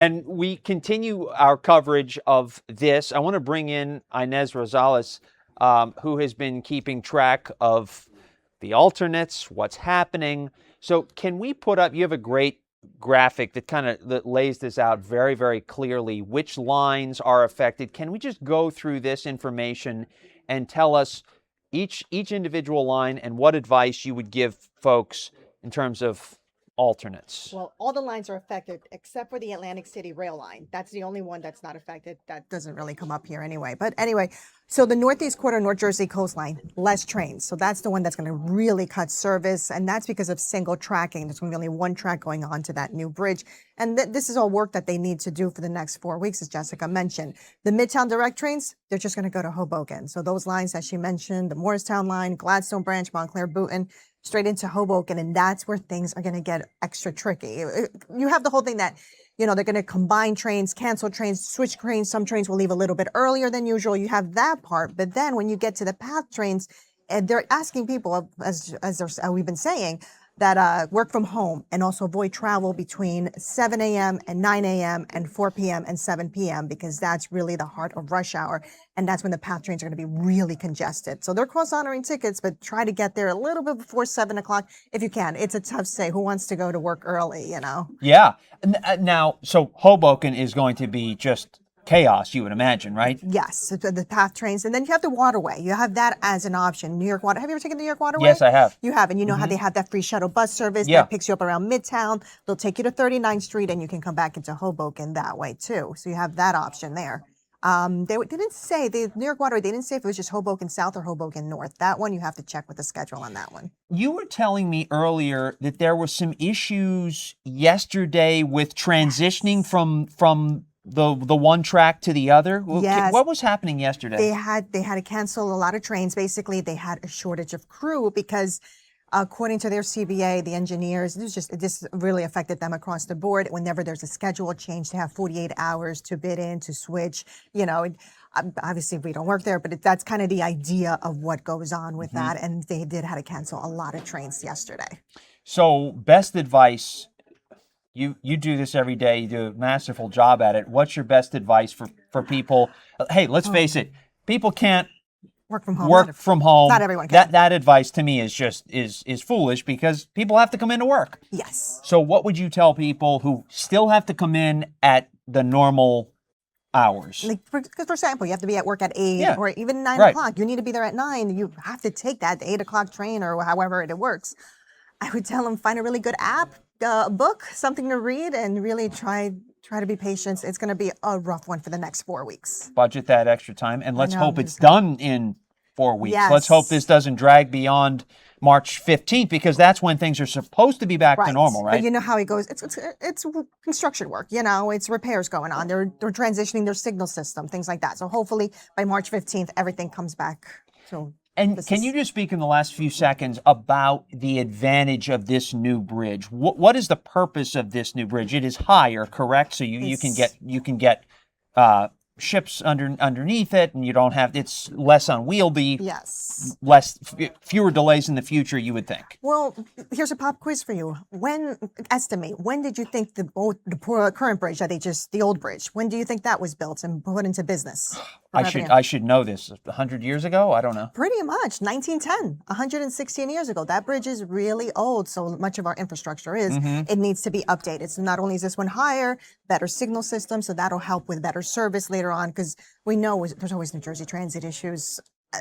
And we continue our coverage of this. I want to bring in Ines Rosales, who has been keeping track of the alternates, what's happening. So can we put up, you have a great graphic that lays this out very, very clearly, which lines are affected. Can we just go through this information and tell us each individual line and what advice you would give folks in terms of alternates? Well, all the lines are affected except for the Atlantic City rail line. That's the only one that's not affected. That doesn't really come up here anyway. But anyway, so the Northeast Quarter, North Jersey coastline, less trains. So that's the one that's going to really cut service. And that's because of single tracking. There's going to be only one track going on to that new bridge. And this is all work that they need to do for the next 4 weeks, as Jessica mentioned. The Midtown direct trains, they're just going to go to Hoboken. So those lines that she mentioned, the Morristown line, Gladstone Branch, Montclair, Boonton, straight into Hoboken, and that's where things are going to get extra tricky. You have the whole thing that, they're going to combine trains, cancel trains, switch trains. Some trains will leave a little bit earlier than usual. You have that part. But then when you get to the path trains, and they're asking people, as we've been saying, that work from home and also avoid travel between 7 a.m. and 9 a.m. and 4 p.m. and 7 p.m. because that's really the heart of rush hour. And that's when the path trains are going to be really congested. So they're cross-honoring tickets, but try to get there a little bit before 7 o'clock if you can. It's a tough say. Who wants to go to work early, Yeah. Now, so Hoboken is going to be just chaos, you would imagine, right? Yes, the path trains. And then you have the waterway. You have that as an option. New York Water. Have you ever taken the New York Waterway? Yes, I have. You have. And you know how they have that free shuttle bus service that picks you up around Midtown. They'll take you to 39th Street and you can come back into Hoboken that way too. So you have that option there. They didn't say, the New York Waterway, they didn't say if it was just Hoboken South or Hoboken North. That one, you have to check with the schedule on that one. You were telling me earlier that there were some issues yesterday with transitioning from the one track to the other. Yes. What was happening yesterday? They had to cancel a lot of trains. Basically, they had a shortage of crew because according to their CBA, the engineers, this really affected them across the board. Whenever there's a schedule change, they have 48 hours to bid in, to switch. Obviously we don't work there, but that's kind of the idea of what goes on with that. And they did have to cancel a lot of trains yesterday. So best advice, you do this every day, you do a masterful job at it. What's your best advice for people? Hey, let's face it, people can't work from home. Not everyone can. That advice to me is just is foolish because people have to come into work. Yes. So what would you tell people who still have to come in at the normal hours? Like for example, you have to be at work at 8 or even 9 o'clock. You need to be there at 9. You have to take that 8 o'clock train or however it works. I would tell them find a really good app, book, something to read, and really try to be patient. It's going to be a rough one for the next 4 weeks. Budget that extra time, and let's hope it's done in 4 weeks. Yes. Let's hope this doesn't drag beyond March 15th because that's when things are supposed to be back to normal, right? But you know how it goes. It's construction work. It's repairs going on. They're transitioning their signal system, things like that. So hopefully by March 15th, everything comes back. And can you just speak in the last few seconds about the advantage of this new bridge? What is the purpose of this new bridge? It is higher, correct? So you can get ships underneath it, and you don't have, it's less unwieldy. Yes. Fewer delays in the future, you would think. Well, here's a pop quiz for you. When did you think the current bridge, the old bridge, when do you think that was built and put into business? I should know this. 100 years ago? I don't know. Pretty much. 1910, 116 years ago. That bridge is really old, so much of our infrastructure is. It needs to be updated. So not only is this one higher, better signal system, so that'll help with better service later on, because we know there's always New Jersey Transit issues,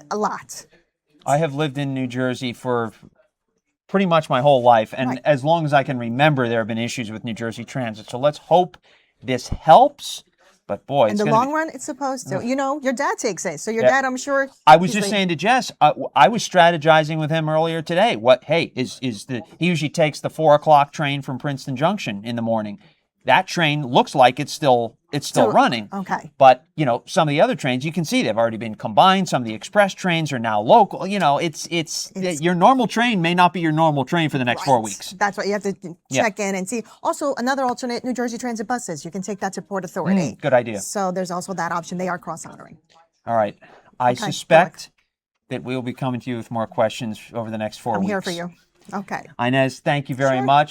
a lot. I have lived in New Jersey for pretty much my whole life, and as long as I can remember, there have been issues with New Jersey Transit. So let's hope this helps. But boy, in the long run, it's supposed to. Your dad takes it. So your dad, I'm sure. I was just saying to Jess, I was strategizing with him earlier today. He usually takes the 4 o'clock train from Princeton Junction in the morning. That train looks like it's still running. Okay. But, some of the other trains, you can see they've already been combined. Some of the express trains are now local. It's your normal train may not be your normal train for the next 4 weeks. That's what you have to check in and see. Also, another alternate, New Jersey Transit buses. You can take that to Port Authority. Good idea. So there's also that option. They are cross-honoring. All right. I suspect that we'll be coming to you with more questions over the next 4 weeks. I'm here for you. Okay. Ines, thank you very much.